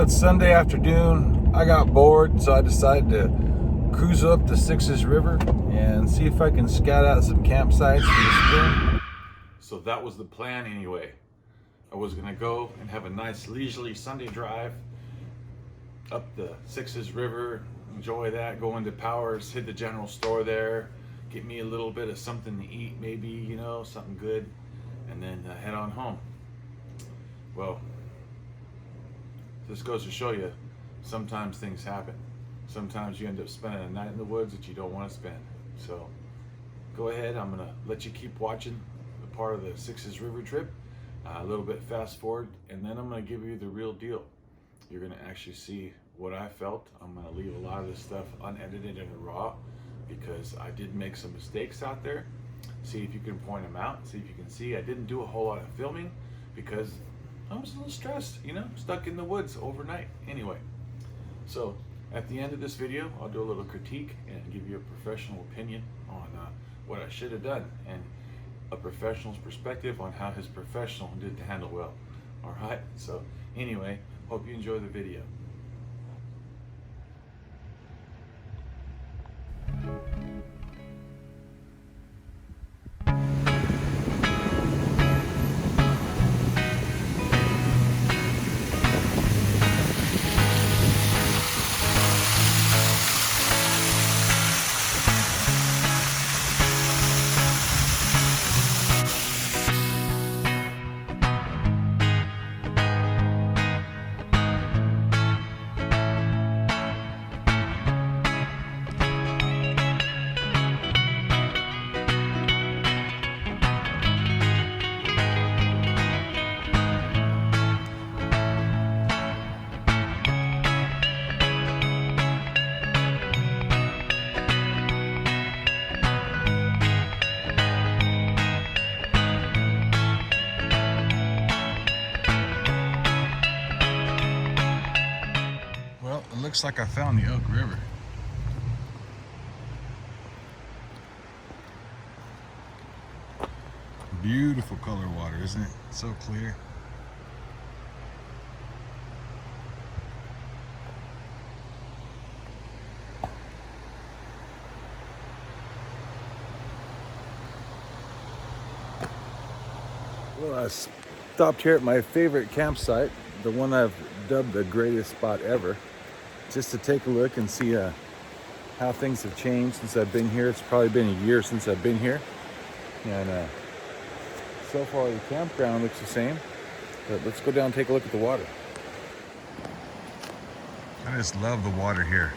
Well, it's Sunday afternoon. I got bored, so I decided to cruise up the Sixes River and see if I can scout out some campsites for the spring. So that was the plan anyway. I was gonna go and have a nice leisurely Sunday drive up the Sixes River, enjoy that, go into Powers, hit the general store there, get me a little bit of something to eat, maybe, you know, something good, and then head on home. Well, this goes to show you, sometimes things happen. Sometimes you end up spending a night in the woods that you don't want to spend. So go ahead, I'm gonna let you keep watching the part of the Sixes River trip, a little bit fast forward, and then I'm gonna give you the real deal. You're gonna actually see what I felt. I'm gonna leave a lot of this stuff unedited and raw because I did make some mistakes out there. See if you can point them out, see if you can see. I didn't do a whole lot of filming because I was a little stressed, you know, stuck in the woods overnight. Anyway, so at the end of this video, I'll do a little critique and give you a professional opinion on what I should have done and a professional's perspective on how his professional did to handle well. All right, so anyway, hope you enjoy the video. Well, it looks like I found the Oak River. Beautiful color water, isn't it? So clear. Well, I stopped here at my favorite campsite, the one I've dubbed the greatest spot ever, just to take a look and see how things have changed since I've been here. It's probably been a year since I've been here, and so far the campground looks the same, but let's go down and take a look at the water. I just love the water here.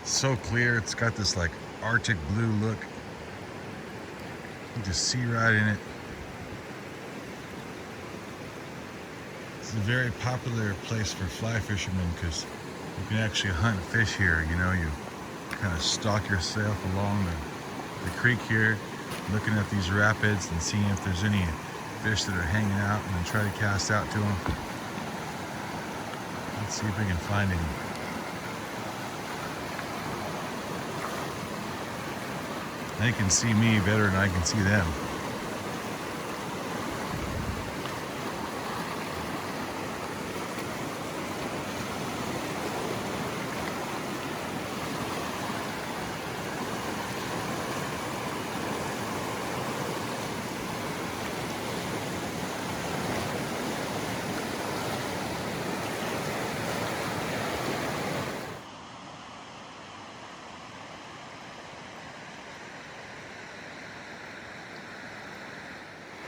It's so clear. It's got this like Arctic blue look. You just see right in it. It's a very popular place for fly fishermen because you can actually hunt fish here. You know, you kind of stalk yourself along the creek here, looking at these rapids and seeing if there's any fish that are hanging out, and then try to cast out to them. Let's see if we can find any. They can see me better than I can see them.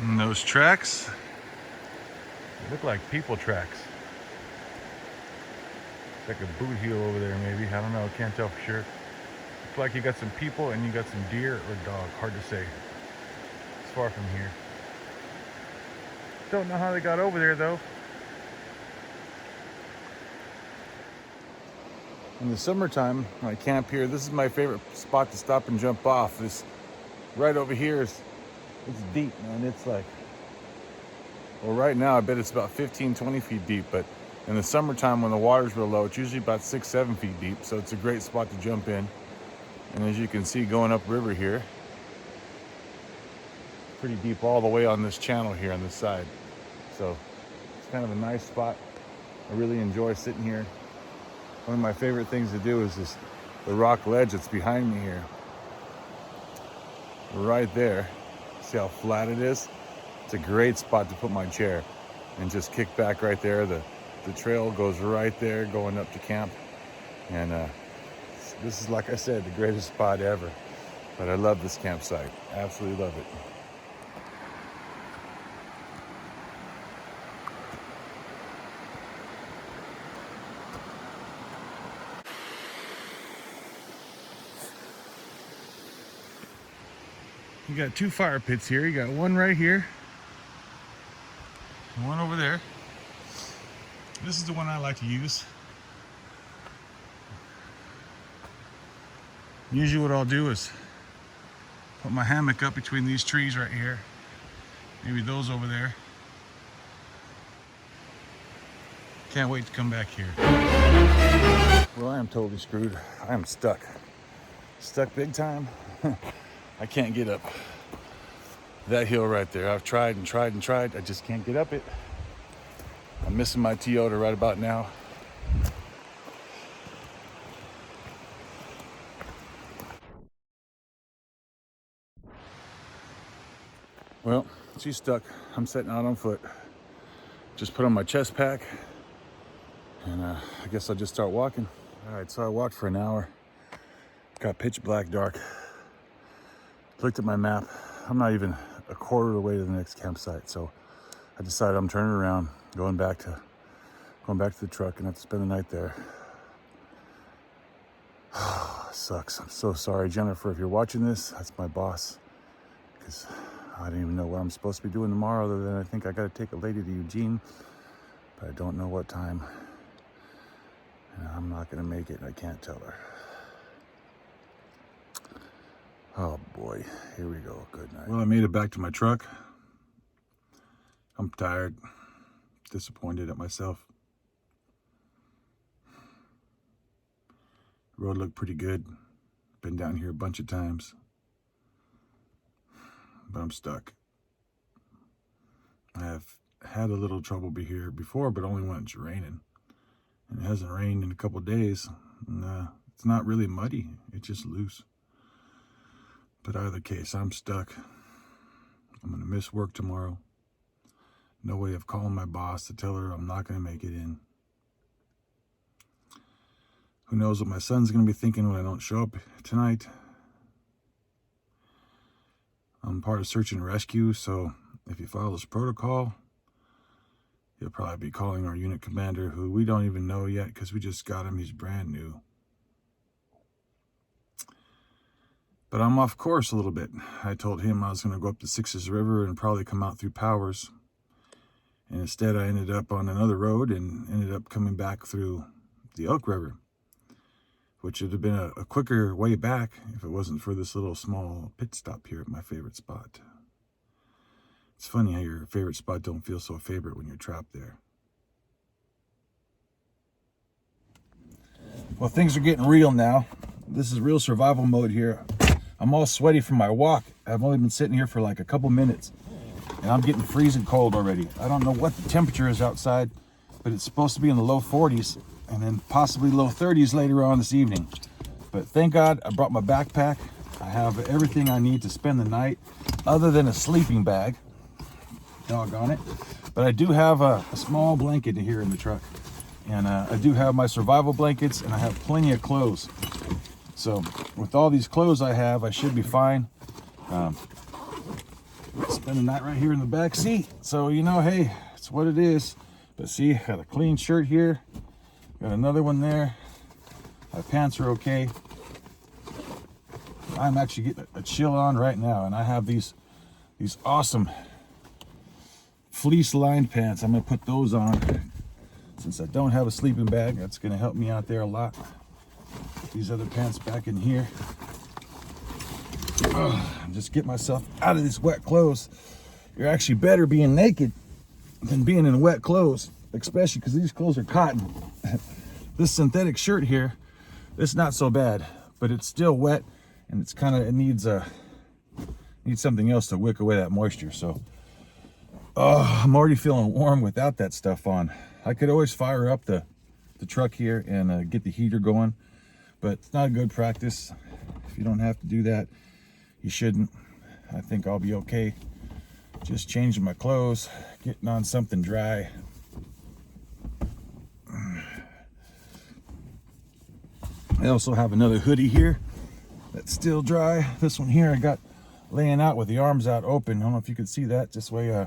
And those tracks, they look like people tracks. It's like a boot heel over there maybe, I don't know, can't tell for sure. Looks like you got some people and you got some deer or dog, hard to say. It's far from here. Don't know how they got over there though. In the summertime, when I camp here, this is my favorite spot to stop and jump off. This right over here is, it's deep, man. It's like, well, right now I bet it's about 15, 20 feet deep, but in the summertime when the water's real low, it's usually about 6, 7 feet deep, so it's a great spot to jump in. And as you can see, going upriver here, pretty deep all the way on this channel here on this side. So it's kind of a nice spot I really enjoy sitting here. One of my favorite things to do is the rock ledge that's behind me here. Right there. See how flat it is? It's a great spot to put my chair and just kick back right there. The trail goes right there going up to camp. And this is, like I said, the greatest spot ever. But I love this campsite. Absolutely love it. You got two fire pits here. You got one right here, and one over there. This is the one I like to use. Usually what I'll do is put my hammock up between these trees right here. Maybe those over there. Can't wait to come back here. Well, I am totally screwed. I am stuck. Stuck big time. I can't get up that hill right there. I've tried and tried and tried. I just can't get up it. I'm missing my Toyota right about now. Well, she's stuck. I'm setting out on foot. Just put on my chest pack, and I guess I'll just start walking. All right, so I walked for an hour. Got pitch black dark. Looked at my map. I'm not even a quarter of the way to the next campsite, so I decided I'm turning around, going back to the truck, and have to spend the night there. Sucks. I'm so sorry, Jennifer, if you're watching this. That's my boss, because I don't even know what I'm supposed to be doing tomorrow, other than I think I got to take a lady to Eugene, but I don't know what time, and I'm not going to make it. I can't tell her. Oh boy, here we go. Good night. Well, I made it back to my truck. I'm tired, disappointed at myself. The road looked pretty good. Been down here a bunch of times, but I'm stuck. I have had a little trouble here before, but only when it's raining. And it hasn't rained in a couple of days. And, it's not really muddy. It's just loose. But either case, I'm stuck. I'm going to miss work tomorrow. No way of calling my boss to tell her I'm not going to make it in. Who knows what my son's going to be thinking when I don't show up tonight. I'm part of search and rescue, so if he follows protocol, he'll probably be calling our unit commander, who we don't even know yet because we just got him. He's brand new. But I'm off course a little bit. I told him I was going to go up the Sixes River and probably come out through Powers. And instead I ended up on another road and ended up coming back through the Elk River, which would have been a quicker way back if it wasn't for this little small pit stop here at my favorite spot. It's funny how your favorite spot don't feel so favorite when you're trapped there. Well, things are getting real now. This is real survival mode here. I'm all sweaty from my walk. I've only been sitting here for like a couple minutes, and I'm getting freezing cold already. I don't know what the temperature is outside, but it's supposed to be in the low 40s and then possibly low 30s later on this evening. But thank God I brought my backpack. I have everything I need to spend the night, other than a sleeping bag. Doggone it. But I do have a small blanket here in the truck. And I do have my survival blankets, and I have plenty of clothes. So with all these clothes I have, I should be fine. Spend the night right here in the back seat. So, you know, hey, it's what it is. But see, I got a clean shirt here. Got another one there. My pants are okay. I'm actually getting a chill on right now, and I have these awesome fleece lined pants. I'm gonna put those on since I don't have a sleeping bag. That's gonna help me out there a lot. Put these other pants back in here. Just get myself out of these wet clothes. You're actually better being naked than being in wet clothes, especially because these clothes are cotton. This synthetic shirt here, it's not so bad, but it's still wet, and it's kind of, it needs something else to wick away that moisture. So I'm already feeling warm without that stuff on. I could always fire up the truck here and get the heater going, but it's not a good practice. If you don't have to do that, you shouldn't. I think I'll be okay just changing my clothes, getting on something dry. I also have another hoodie here that's still dry. This one here I got laying out with the arms out open. I don't know if you can see that. This way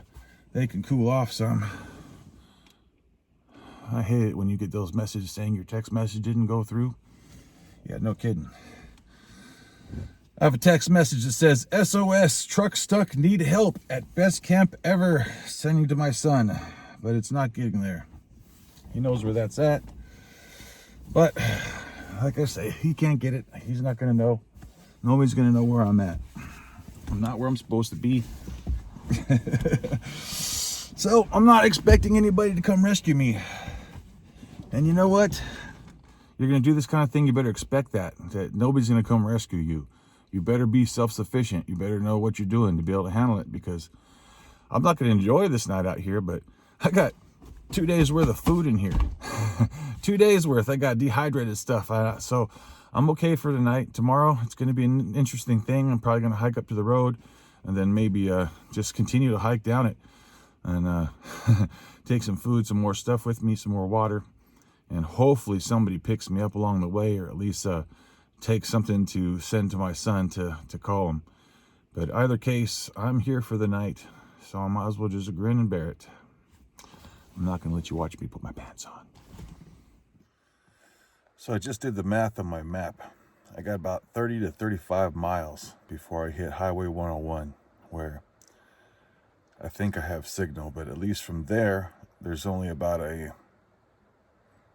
they can cool off some. I hate it when you get those messages saying your text message didn't go through. Yeah, no kidding. I have a text message that says, SOS, truck stuck, need help at best camp ever, sending to my son. But it's not getting there. He knows where that's at. But, like I say, he can't get it. He's not going to know. Nobody's going to know where I'm at. I'm not where I'm supposed to be. So, I'm not expecting anybody to come rescue me. And you know what? You're going to do this kind of thing, you better expect that nobody's going to come rescue you. You better be self-sufficient. You better know what you're doing to be able to handle it, because I'm not going to enjoy this night out here, but I got 2 days worth of food in here. 2 days worth. I got dehydrated stuff. So I'm okay for tonight. Tomorrow, it's going to be an interesting thing. I'm probably going to hike up to the road and then maybe just continue to hike down it and take some food, some more stuff with me, some more water. And hopefully somebody picks me up along the way, or at least take something to send to my son to call him. But either case, I'm here for the night, so I might as well just grin and bear it. I'm not going to let you watch me put my pants on. So I just did the math on my map. I got about 30 to 35 miles before I hit Highway 101, where I think I have signal, but at least from there, there's only about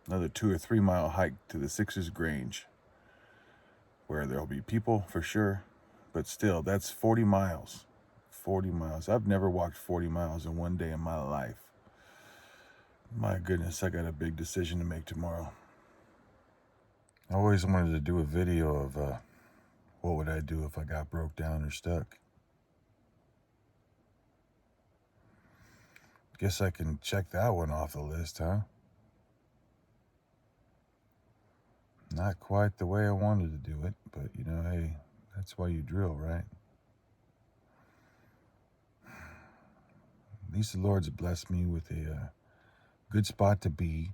another 2 or 3 mile hike to the Sixes Grange, where there'll be people for sure, but still, that's 40 miles. 40 miles. I've never walked 40 miles in one day in my life. My goodness, I got a big decision to make tomorrow. I always wanted to do a video of what would I do if I got broke down or stuck. Guess I can check that one off the list, huh? Not quite the way I wanted to do it, but you know, hey, that's why you drill, right? At least the Lord's blessed me with a good spot to be,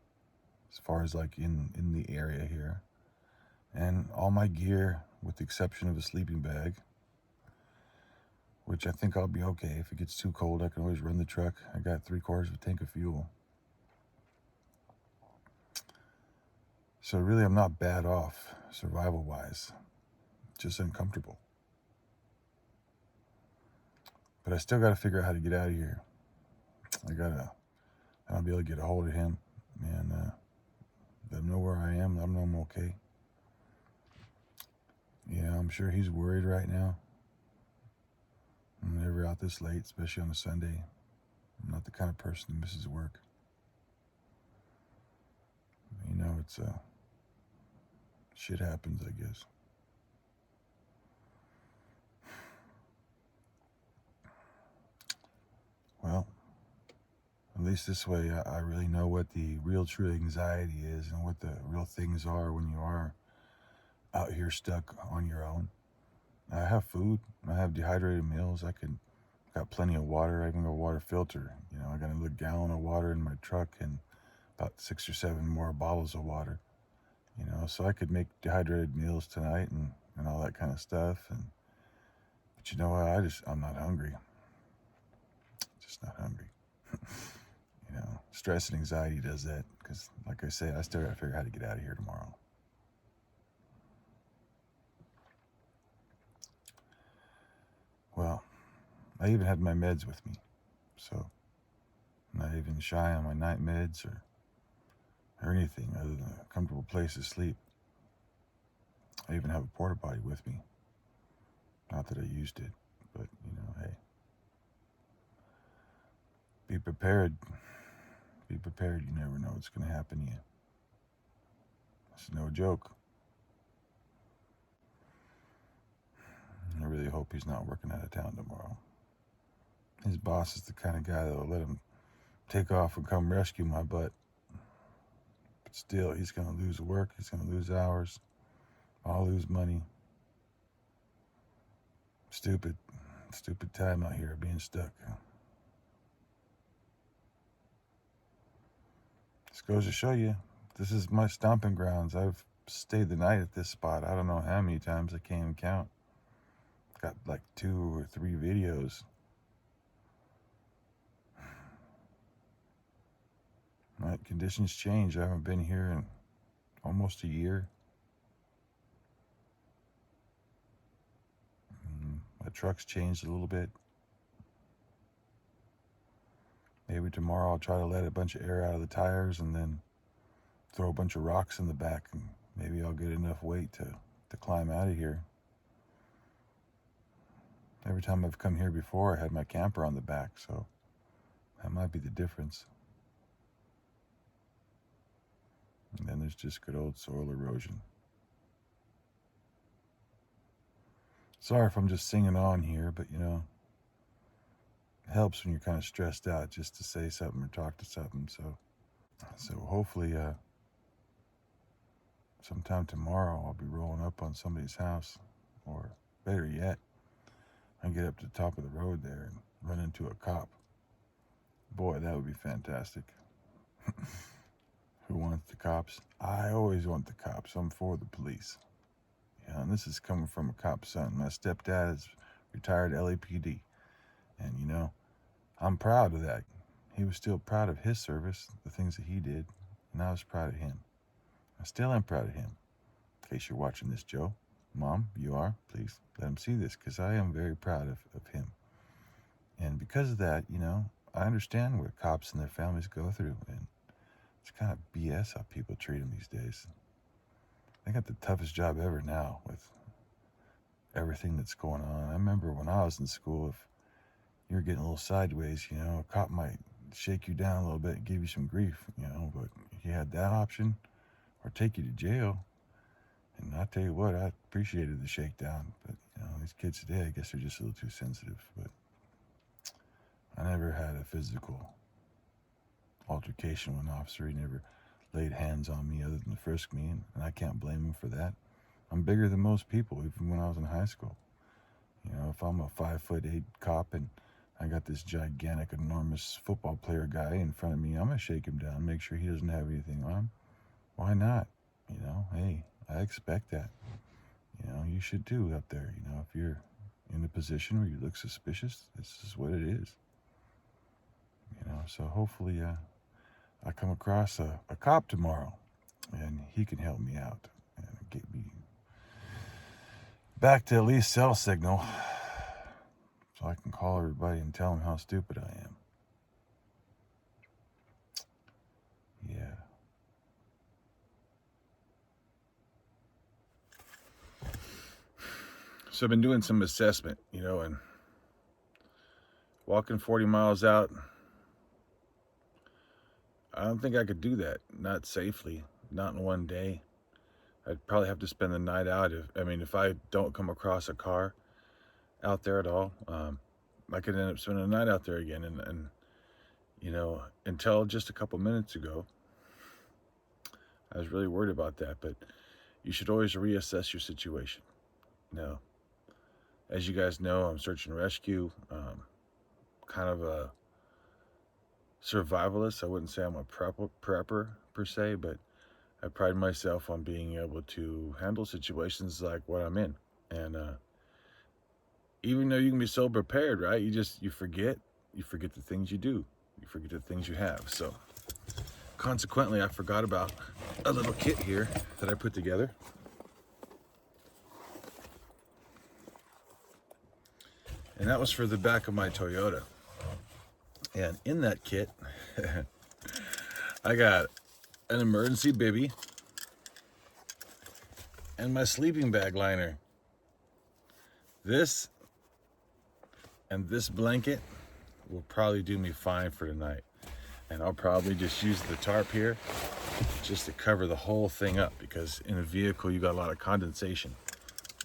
as far as like in the area here. And all my gear, with the exception of a sleeping bag, which I think I'll be okay. If it gets too cold, I can always run the truck. I got 3/4 of a tank of fuel. So really, I'm not bad off survival-wise, just uncomfortable. But I still got to figure out how to get out of here. I'll be able to get a hold of him and let him know where I am, let him know I'm okay. Yeah, I'm sure he's worried right now. I'm never out this late, especially on a Sunday. I'm not the kind of person who misses work. You know, it's shit happens, I guess. Well, at least this way I really know what the real true anxiety is and what the real things are when you are out here stuck on your own. I have food. I have dehydrated meals. Got plenty of water. I even got a water filter. You know, I got another gallon of water in my truck and about 6 or 7 more bottles of water. You know, so I could make dehydrated meals tonight and all that kind of stuff. But you know what? I'm not hungry. Just not hungry. You know, stress and anxiety does that. Because, like I say, I still got to figure out how to get out of here tomorrow. Well, I even had my meds with me. So, I'm not even shy on my night meds or anything other than a comfortable place to sleep. I even have a porta potty with me. Not that I used it, but you know, hey. Be prepared. Be prepared. You never know what's going to happen to you. It's no joke. I really hope he's not working out of town tomorrow. His boss is the kind of guy that'll let him take off and come rescue my butt. But still, he's going to lose work. He's going to lose hours. I'll lose money. Stupid time out here being stuck. This goes to show you, this is my stomping grounds. I've stayed the night at this spot. I don't know how many times. I can't even count. Got like 2 or 3 videos. Right, conditions change. I haven't been here in almost a year. My truck's changed a little bit. Maybe tomorrow I'll try to let a bunch of air out of the tires and then throw a bunch of rocks in the back, and maybe I'll get enough weight to climb out of here. Every time I've come here before, I had my camper on the back, so that might be the difference. And then there's just good old soil erosion. Sorry if I'm just singing on here, but you know, it helps when you're kind of stressed out just to say something or talk to something. So hopefully sometime tomorrow I'll be rolling up on somebody's house, or better yet, I get up to the top of the road there and run into a cop. Boy, that would be fantastic. Who wants the cops? I always want the cops. I'm for the police. Yeah, and this is coming from a cop's son. My stepdad is retired LAPD. And, you know, I'm proud of that. He was still proud of his service, the things that he did, and I was proud of him. I still am proud of him. In case you're watching this, Joe, Mom, you are, please let him see this, because I am very proud of him. And because of that, you know, I understand what cops and their families go through, and it's kind of BS how people treat them these days. They got the toughest job ever now with everything that's going on. I remember when I was in school, if you were getting a little sideways, you know, a cop might shake you down a little bit and give you some grief, you know, but you had that option, or take you to jail. And I'll tell you what, I appreciated the shakedown, but you know, these kids today, I guess they're just a little too sensitive. But I never had a physical altercation with an officer. He never laid hands on me other than to frisk me, and I can't blame him for that. I'm bigger than most people, even when I was in high school. You know, if I'm a 5'8" cop and I got this gigantic, enormous football player guy in front of me, I'm gonna shake him down, make sure he doesn't have anything on him. Why not? You know, hey, I expect that. You know, you should too out there. You know, if you're in a position where you look suspicious, this is what it is. You know, so hopefully I come across a cop tomorrow and he can help me out and get me back to at least cell signal, so I can call everybody and tell them how stupid I am. Yeah. So I've been doing some assessment, you know, and walking 40 miles out, I don't think I could do that. Not safely, not in one day. I'd probably have to spend the night out. If I don't come across a car out there at all, I could end up spending the night out there again. And you know, until just a couple minutes ago, I was really worried about that. But you should always reassess your situation. Now, as you guys know, I'm search and rescue, kind of a survivalist. I wouldn't say I'm a prepper per se, but I pride myself on being able to handle situations like what I'm in. And even though you can be so prepared, right? You forget the things you do. You forget the things you have. So consequently, I forgot about a little kit here that I put together. And that was for the back of my Toyota. And in that kit, I got an emergency bivvy and my sleeping bag liner. This and this blanket will probably do me fine for tonight. And I'll probably just use the tarp here just to cover the whole thing up, because in a vehicle you got a lot of condensation.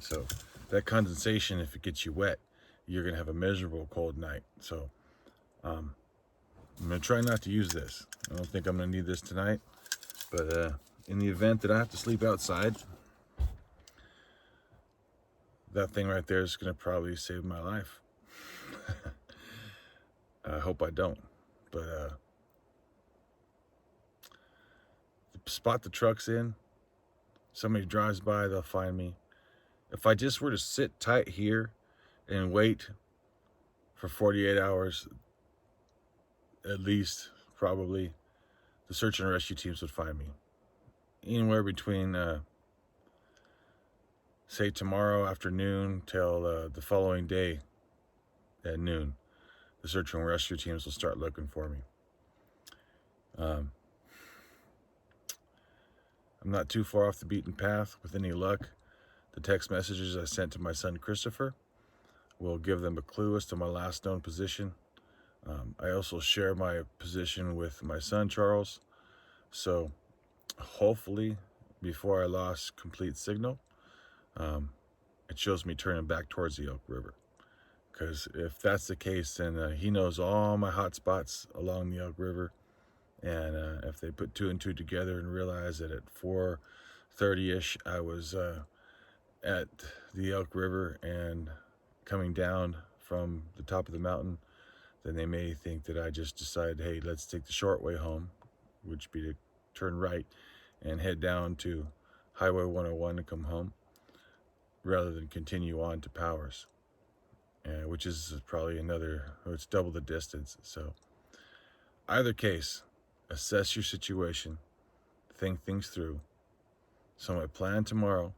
So that condensation, if it gets you wet, you're gonna have a miserable cold night. So I'm gonna try not to use this. I don't think I'm gonna need this tonight, But in the event that I have to sleep outside, that thing right there is going to probably save my life. I hope I don't. But the spot the truck's in, somebody drives by, they'll find me. If I just were to sit tight here and wait for 48 hours, at least, probably, the search and rescue teams would find me. Anywhere between, say, tomorrow afternoon till the following day at noon, the search and rescue teams will start looking for me. I'm not too far off the beaten path. With any luck, the text messages I sent to my son Christopher will give them a clue as to my last known position. I also share my position with my son Charles, so hopefully before I lost complete signal, it shows me turning back towards the Elk River. Because if that's the case, then he knows all my hot spots along the Elk River. And if they put 2 and 2 together and realize that at 4:30-ish I was at the Elk River and coming down from the top of the mountain, then they may think that I just decided, hey, let's take the short way home, which would be to turn right and head down to Highway 101 and come home, rather than continue on to Powers, which is probably it's double the distance. So either case, assess your situation, think things through. So my plan tomorrow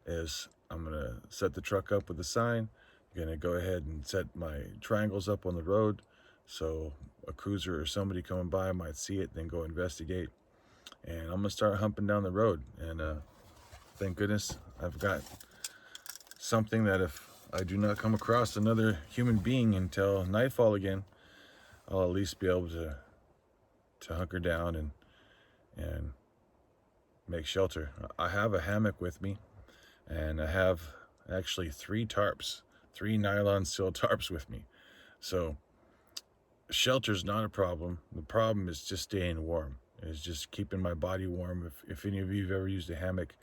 is I'm going to set the truck up with a sign. I'm going to go ahead and set my triangles up on the road so a cruiser or somebody coming by might see it, then go investigate. And I'm going to start humping down the road. And thank goodness I've got something that if I do not come across another human being until nightfall again, I'll at least be able to hunker down and make shelter. I have a hammock with me, and I have actually 3 nylon steel tarps with me. So shelter's not a problem. The problem is just staying warm. It's just keeping my body warm. If any of you have ever used a hammock,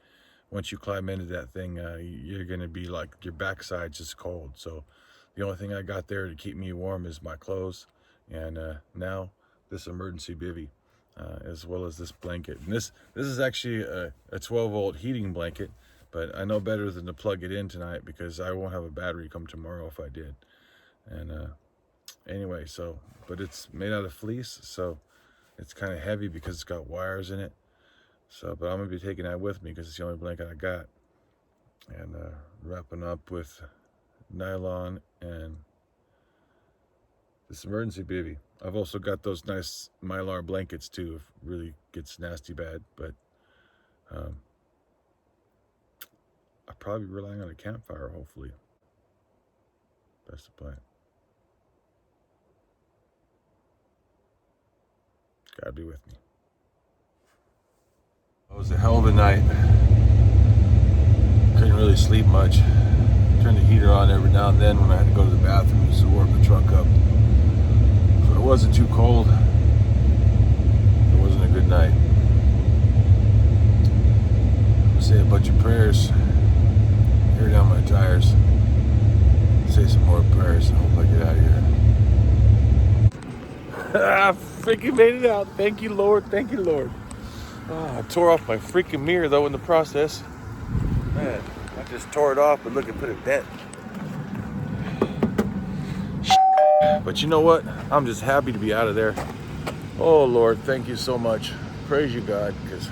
once you climb into that thing, you're going to be like, your backside's just cold. So the only thing I got there to keep me warm is my clothes, and now this emergency bivvy, as well as this blanket. And this is actually a 12-volt heating blanket, but I know better than to plug it in tonight because I won't have a battery come tomorrow if I did. And anyway, but it's made out of fleece, so it's kind of heavy because it's got wires in it. So, but I'm going to be taking that with me because it's the only blanket I got. And wrapping up with nylon and this emergency bivvy. I've also got those nice Mylar blankets too if it really gets nasty bad. But I'll probably be relying on a campfire, hopefully. That's the plan. Gotta be with me. It was a hell of a night. Couldn't really sleep much. Turned the heater on every now and then when I had to go to the bathroom just to warm the truck up. So it wasn't too cold. It wasn't a good night. I'll say a bunch of prayers. Air down my tires. Say some more prayers and hope I get out of here. I freaking made it out. Thank you, Lord. Thank you, Lord. Oh, I tore off my freaking mirror though in the process. Man, I just tore it off, but look, it put a dent. But you know what? I'm just happy to be out of there. Oh Lord, thank you so much. Praise you, God, because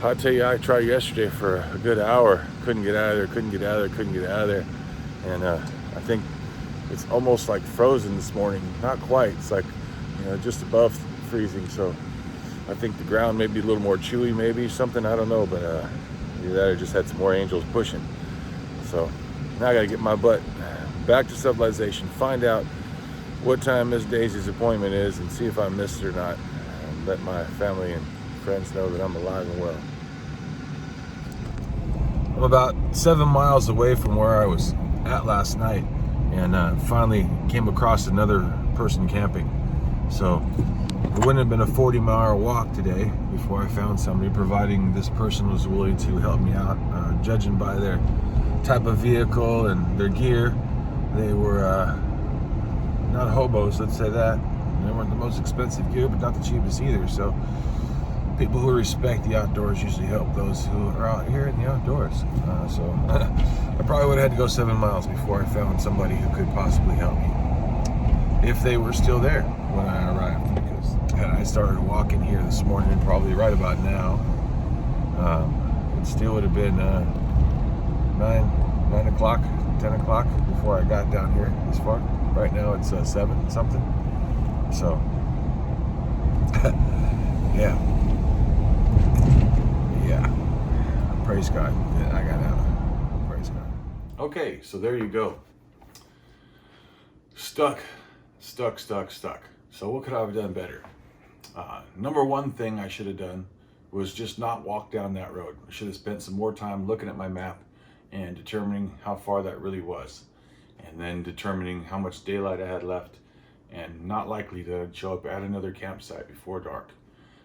I'll tell you, I tried yesterday for a good hour. Couldn't get out of there, couldn't get out of there, couldn't get out of there. And I think it's almost like frozen this morning. Not quite. It's like, just above freezing. So I think the ground may be a little more chewy, maybe something, I don't know, but either that or just had some more angels pushing. So now I got to get my butt back to civilization, find out what time Miss Daisy's appointment is, and see if I missed it or not, and let my family and friends know that I'm alive and well. I'm about 7 miles away from where I was at last night, and finally came across another person camping. So It wouldn't have been a 40-mile walk today before I found somebody, providing this person was willing to help me out. Judging by their type of vehicle and their gear, they were not hobos, let's say that. They weren't the most expensive gear, but not the cheapest either. So people who respect the outdoors usually help those who are out here in the outdoors. So I probably would have had to go 7 miles before I found somebody who could possibly help me, if they were still there when I arrived. Because had I started walking here this morning, probably right about now, it still would have been 9 o'clock, 10 o'clock before I got down here this far. Right now it's 7 something. So yeah. Praise God that I got out. Praise God. Okay, so there you go. Stuck. So what could I have done better? Number one thing I should have done was just not walk down that road. I should have spent some more time looking at my map and determining how far that really was, and then determining how much daylight I had left, and not likely to show up at another campsite before dark.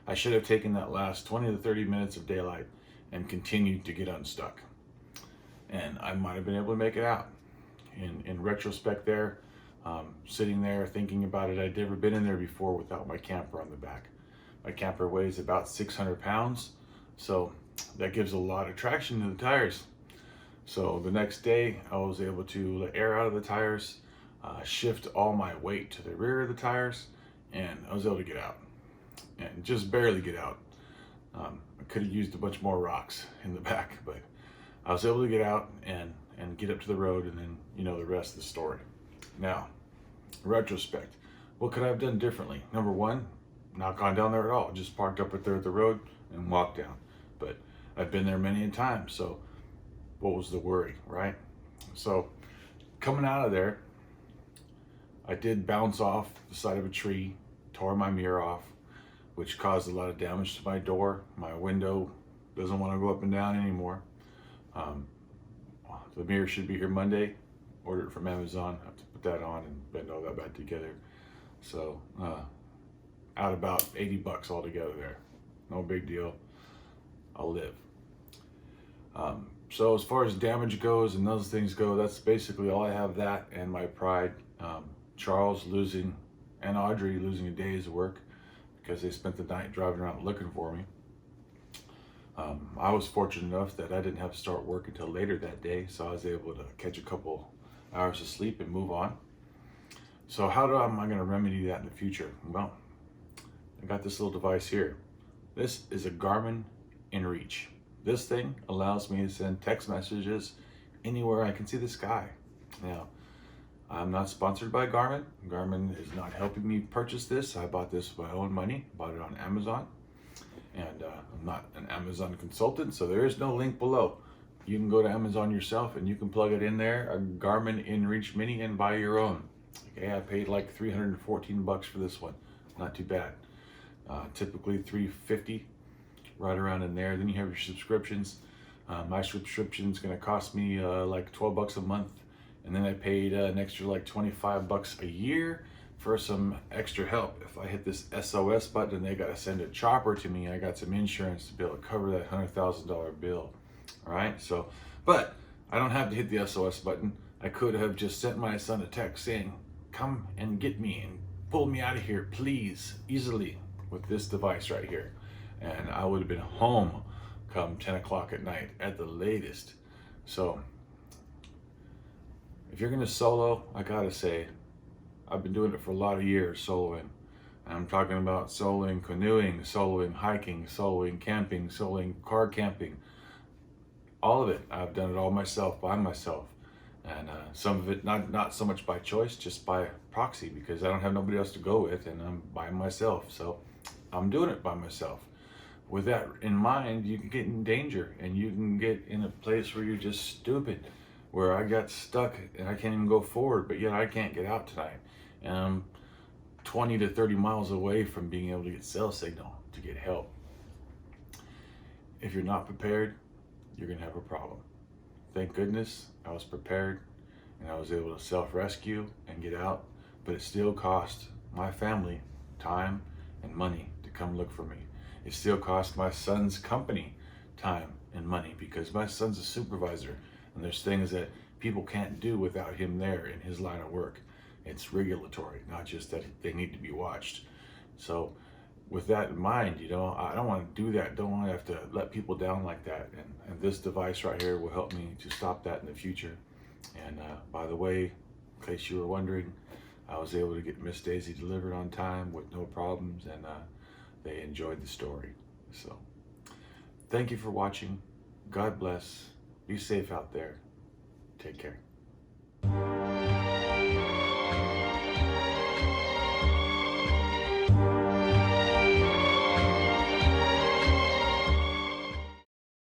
I should have taken that last 20 to 30 minutes of daylight and continued to get unstuck, and I might have been able to make it out. In retrospect there, sitting there thinking about it, I'd never been in there before without my camper on the back. My camper weighs about 600 pounds, so that gives a lot of traction to the tires. So the next day I was able to let air out of the tires, shift all my weight to the rear of the tires, and I was able to get out, and just barely get out. I could have used a bunch more rocks in the back, but I was able to get out and get up to the road, and then the rest of the story. Now, retrospect, what could I have done differently? Number one, not gone down there at all, just parked up right there at the road and walked down. But I've been there many a time, so what was the worry, right? So coming out of there, I did bounce off the side of a tree, tore my mirror off, which caused a lot of damage to my door. My window doesn't want to go up and down anymore. The mirror should be here Monday. Ordered it from Amazon. I have to put that on and bend all that back together. So out about 80 bucks altogether there. No big deal. I'll live. So as far as damage goes and those things go, that's basically all I have, that and my pride. Charles losing and Audrey losing a day's work because they spent the night driving around looking for me. I was fortunate enough that I didn't have to start work until later that day, so I was able to catch a couple hours of sleep and move on. So how am I going to remedy that in the future? Well, I got this little device here. This is a Garmin InReach. This thing allows me to send text messages anywhere I can see the sky. Now, I'm not sponsored by Garmin. Garmin is not helping me purchase this. I bought this with my own money, bought it on Amazon. And I'm not an Amazon consultant, so there is no link below. You can go to Amazon yourself and you can plug it in there, a Garmin InReach Mini, and buy your own. Okay, I paid like 314 bucks for this one. Not too bad. Typically 350, right around in there. Then you have your subscriptions. My subscription is going to cost me like 12 bucks a month. And then I paid an extra like 25 bucks a year for some extra help. If I hit this SOS button, they got to send a chopper to me. I got some insurance to be able to cover that $100,000 bill. All right, so, but I don't have to hit the SOS button. I could have just sent my son a text saying, come and get me and pull me out of here, please, easily, with this device right here. And I would have been home come 10 o'clock at night at the latest. So if you're gonna solo, I gotta say, I've been doing it for a lot of years, soloing. And I'm talking about soloing canoeing, soloing hiking, soloing camping, soloing car camping. All of it. I've done it all myself, by myself. And some of it not so much by choice, just by proxy, because I don't have nobody else to go with and I'm by myself. So I'm doing it by myself. With that in mind, you can get in danger and you can get in a place where you're just stupid, where I got stuck and I can't even go forward, but yet I can't get out tonight. And I'm 20 to 30 miles away from being able to get cell signal to get help. If you're not prepared, you're gonna have a problem. Thank goodness I was prepared and I was able to self-rescue and get out, but it still cost my family time and money to come look for me. It still costs my son's company time and money because my son's a supervisor, and there's things that people can't do without him there in his line of work. It's regulatory, not just that they need to be watched. So with that in mind, I don't want to do that. Don't want to have to let people down like that. And this device right here will help me to stop that in the future. And by the way, in case you were wondering, I was able to get Miss Daisy delivered on time with no problems, and they enjoyed the story. So thank you for watching. God bless. Be safe out there. Take care.